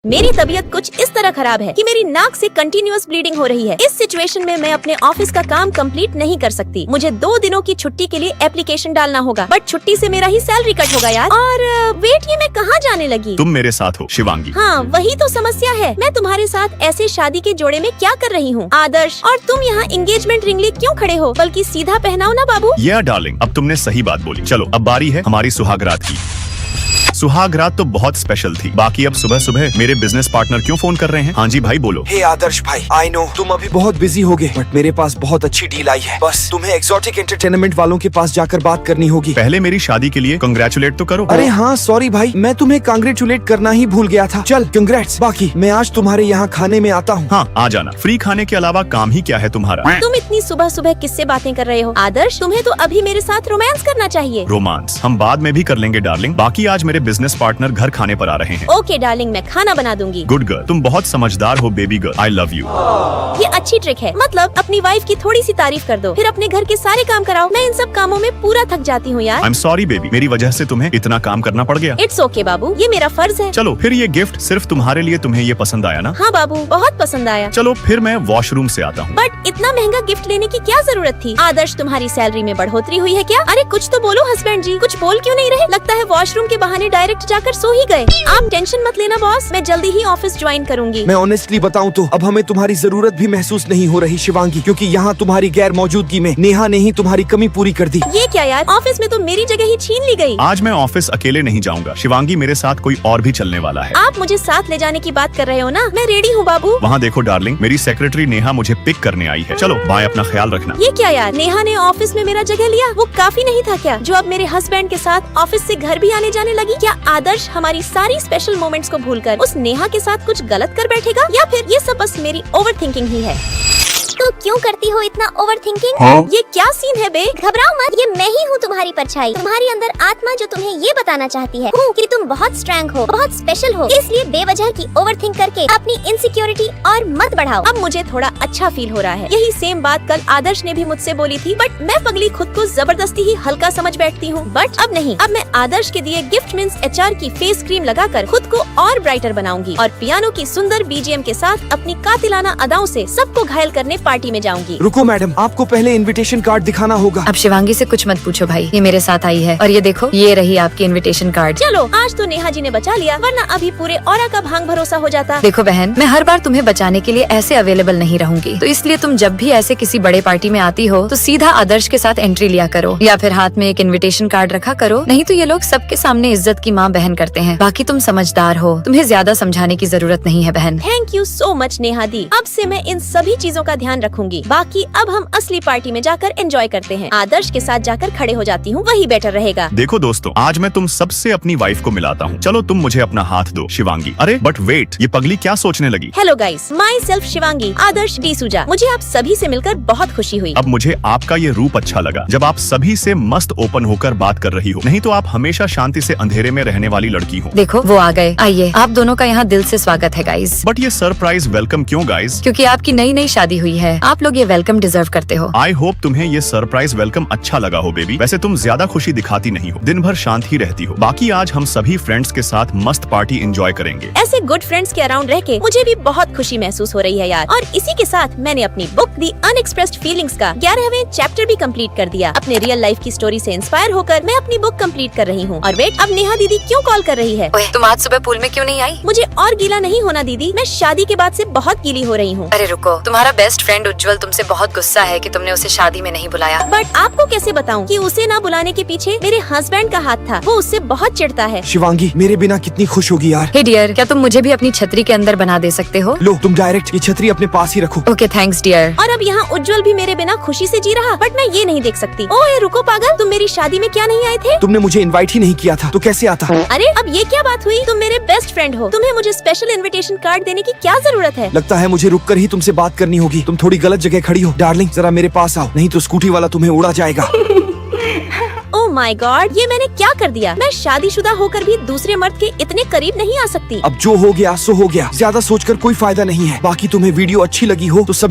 मेरी तबीयत कुछ इस तरह खराब है कि मेरी नाक से कंटिन्यूअस ब्लीडिंग हो रही है। इस सिचुएशन में मैं अपने ऑफिस का काम कंप्लीट नहीं कर सकती। मुझे 2 दिनों की छुट्टी के लिए एप्लीकेशन डालना होगा, बट छुट्टी से मेरा ही सैलरी कट होगा यार। और वेट, ये मैं कहाँ जाने लगी? तुम मेरे साथ हो शिवांगी। हाँ, वही तो समस्या है। मैं तुम्हारे साथ ऐसे शादी के जोड़े में क्या कर रही हूँ आदर्श? और तुम यहाँ एंगेजमेंट रिंग लिए क्यों खड़े हो? बल्कि सीधा पहनाओ ना बाबू। या डार्लिंग, अब तुमने सही बात बोली। चलो अब बारी है हमारी सुहागरात की। सुहागरात तो बहुत स्पेशल थी। बाकी अब सुबह सुबह मेरे बिजनेस पार्टनर क्यों फोन कर रहे हैं? हाँ जी भाई बोलो। हे आदर्श भाई, आई नो तुम अभी बहुत बिजी होगे, बट मेरे पास बहुत अच्छी डील आई है। बस तुम्हें एक्सोटिक एंटरटेनमेंट वालों के पास जाकर बात करनी होगी। पहले मेरी शादी के लिए कंग्रेचुलेट तो करो। अरे हाँ सॉरी भाई, मैं तुम्हें कांग्रेचुलेट करना ही भूल गया था। चल कंग्रेट्स। बाकी मैं आज तुम्हारे यहाँ खाने में आता हूँ। हाँ आ जाना। फ्री खाने के अलावा काम ही क्या है तुम्हारा? तुम इतनी सुबह सुबह किससे बातें कर रहे हो आदर्श? तुम्हें तो अभी मेरे साथ रोमांस करना चाहिए। रोमांस हम बाद में भी कर लेंगे डार्लिंग। बाकी आज मेरे बिजनेस पार्टनर घर खाने पर आ रहे हैं। ओके डार्लिंग, मैं खाना बना दूंगी। गुड गर्ल, तुम बहुत समझदार हो baby girl. I love you. ये अच्छी ट्रिक है। मतलब अपनी वाइफ की थोड़ी सी तारीफ कर दो, फिर अपने घर के सारे काम कराओ। मैं इन सब कामों में पूरा थक जाती हूँ यार। आई एम सॉरी बेबी, मेरी वजह से तुम्हें इतना काम करना पड़ गया। इट्स ओके बाबू, ये मेरा फर्ज है। चलो फिर ये गिफ्ट सिर्फ तुम्हारे लिए। तुम्हें ये पसंद आया ना? हाँ बाबू, बहुत पसंद आया। चलो फिर मैं वॉशरूम से आता हूँ। बट इतना महंगा गिफ्ट लेने की क्या जरूरत थी? आदर्श, तुम्हारी सैलरी में बढ़ोतरी हुई है क्या? अरे कुछ तो बोलो हस्बैंड जी, कुछ बोल क्यों नहीं रहे? लगता है वॉशरूम के बहाने डायरेक्ट जाकर सो ही गए। आप टेंशन मत लेना बॉस, मैं जल्दी ही ऑफिस ज्वाइन करूंगी। मैं ऑनेस्टली बताऊं तो अब हमें तुम्हारी जरूरत भी महसूस नहीं हो रही शिवांगी, क्योंकि यहाँ तुम्हारी गैर मौजूदगी में नेहा ने ही तुम्हारी कमी पूरी कर दी। ये क्या यार, ऑफिस में तो मेरी जगह ही छीन ली गई। आज मैं ऑफिस अकेले नहीं जाऊंगा शिवांगी, मेरे साथ कोई और भी चलने वाला है। आप मुझे साथ ले जाने की बात कर रहे हो ना? मैं रेडी हूँ बाबू। वहाँ देखो डार्लिंग, मेरी सेक्रेटरी नेहा मुझे पिक करने आई है। चलो बाय, अपना ख्याल रखना। ये क्या यार, नेहा ने ऑफिस में मेरा जगह लिया? वो काफी नहीं था क्या, जो अब मेरे हस्बैंड के साथ ऑफिस से घर भी आने जाने लगी? क्या आदर्श हमारी सारी स्पेशल मोमेंट्स को भूलकर उस नेहा के साथ कुछ गलत कर बैठेगा? या फिर ये सब बस मेरी ओवर थिंकिंग ही है? तो क्यों करती हो इतना ओवर थिंकिंग? हाँ? ये क्या सीन है बे? घबराओ मत, ये मैं ही हूँ तुम्हारी परछाई, तुम्हारी अंदर आत्मा जो तुम्हें ये बताना चाहती है कि तुम बहुत स्ट्रॉन्ग हो, बहुत स्पेशल हो। इसलिए बेवजह की ओवर थिंक करके अपनी इनसिक्योरिटी और मत बढ़ाओ। अब मुझे थोड़ा अच्छा फील हो रहा है। यही सेम बात कल आदर्श ने भी मुझसे बोली थी, बट मैं पगली खुद को जबरदस्ती ही हल्का समझ बैठती हूँ। बट अब नहीं, अब मैं आदर्श के दिए गिफ्ट मींस HR की फेस क्रीम लगाकर खुद को और ब्राइटर बनाऊंगी और पियानो की सुंदर BGM के साथ अपनी कातिलाना अदाओं से सबको घायल करने पार्टी में जाऊंगी। रुको मैडम, आपको पहले इनविटेशन कार्ड दिखाना होगा। अब शिवांगी से कुछ मत पूछो भाई, ये मेरे साथ आई है और ये देखो, ये रही आपकी इनविटेशन कार्ड। चलो आज तो नेहा जी ने बचा लिया, वरना अभी पूरे औरा का भांग भरोसा हो जाता। देखो बहन, मैं हर बार तुम्हें बचाने के लिए ऐसे अवेलेबल नहीं रहूंगी, तो इसलिए तुम जब भी ऐसे किसी बड़े पार्टी में आती हो तो सीधा आदर्श के साथ एंट्री लिया करो, या फिर हाथ में एक इनविटेशन कार्ड रखा करो। नहीं तो ये लोग सबके सामने इज्जत की माँ बहन करते हैं। बाकी तुम समझदार हो, तुम्हें ज्यादा समझाने की जरूरत नहीं है बहन। Thank you so much Neha di, अब से मैं इन सभी चीजों का ध्यान रखूंगी। बाकी अब हम असली पार्टी में जाकर एंजॉय करते हैं। आदर्श के साथ जाकर खड़े हो जाती हूँ, वही बेटर रहेगा। देखो दोस्तों, आज मैं तुम सबसे अपनी वाइफ को मिलाता हूँ। चलो तुम मुझे अपना हाथ दो शिवांगी। अरे बट वेट, ये पगली क्या सोचने लगी? Hello guys, myself Shivangi, Adarsh D'Souza. मुझे आप सभी से मिलकर बहुत खुशी हुई। अब मुझे आपका ये रूप अच्छा लगा, जब आप सभी से मस्त ओपन होकर बात कर रही हो। नहीं तो आप हमेशा शांति से अंधेरे में रहने वाली लड़की हो। देखो वो आ गए। आइए, आप दोनों का यहाँ दिल से स्वागत है गाइस। बट ये सरप्राइज वेलकम क्यों गाइस? क्योंकि आपकी नई शादी हुई है, आप लोग ये वेलकम डिजर्व करते हो। आई होप तुम्हें ये सरप्राइज वेलकम अच्छा लगा हो बेबी। वैसे तुम ज्यादा खुशी दिखाती नहीं हो, दिन भर शांत ही रहती हो। बाकी आज हम सभी फ्रेंड्स के साथ मस्त पार्टी एंजॉय करेंगे। ऐसे गुड फ्रेंड्स के अराउंड रह के मुझे भी बहुत खुशी महसूस हो रही है यार। और इसी के साथ मैंने अपनी बुक दी अनएक्सप्रेस्ड फीलिंग्स का 11वें चैप्टर भी कंप्लीट कर दिया। अपने रियल लाइफ की स्टोरी से इंस्पायर होकर मैं अपनी बुक कंप्लीट कर रही हूँ। और वेट, अब नेहा दीदी क्यों कॉल कर रही है? ओए, तुम आज सुबह पूल में क्यों नहीं आई? मुझे और गीला नहीं होना दीदी, मैं शादी के बाद से बहुत गीली हो रही हूँ। अरे रुको, तुम्हारा बेस्ट फ्रेंड उज्जवल तुमसे बहुत गुस्सा है कि तुमने उसे शादी में नहीं बुलाया। बट आपको कैसे बताऊं कि उसे ना बुलाने के पीछे मेरे हस्बैंड का हाथ था। वो उससे बहुत चिढ़ता है। शिवांगी मेरे बिना कितनी खुश होगी यार। हे डियर, क्या तुम मुझे भी अपनी छतरी के अंदर बना दे सकते हो? लो तुम डायरेक्ट ये छतरी अपने पास ही रखो। Okay thanks dear. और अब यहाँ उज्जवल भी मेरे बिना खुशी से जी रहा, बट मैं ये नहीं देख सकती। ओए रुको पागल, तुम मेरी शादी में क्या नहीं आए थे? तुमने मुझे इनवाइट ही नहीं किया था, तो कैसे आता? अरे अब ये क्या बात हुई? तुम मेरे बेस्ट फ्रेंड हो, तुम्हें मुझे स्पेशल इनविटेशन कार्ड देने की क्या जरूरत है? लगता है मुझे रुक कर ही तुमसे बात करनी होगी। तुम थोड़ी गलत जगह खड़ी हो। डार्लिंग जरा मेरे पास आओ, नहीं तो स्कूटी वाला तुम्हें उड़ा जाएगा। ओह माय गॉड, ये मैंने क्या कर दिया? मैं शादीशुदा होकर भी दूसरे मर्द के इतने करीब नहीं आ सकती। अब जो हो गया सो हो गया, ज्यादा सोचकर कोई फायदा नहीं है। बाकी तुम्हें वीडियो अच्छी लगी हो तो सब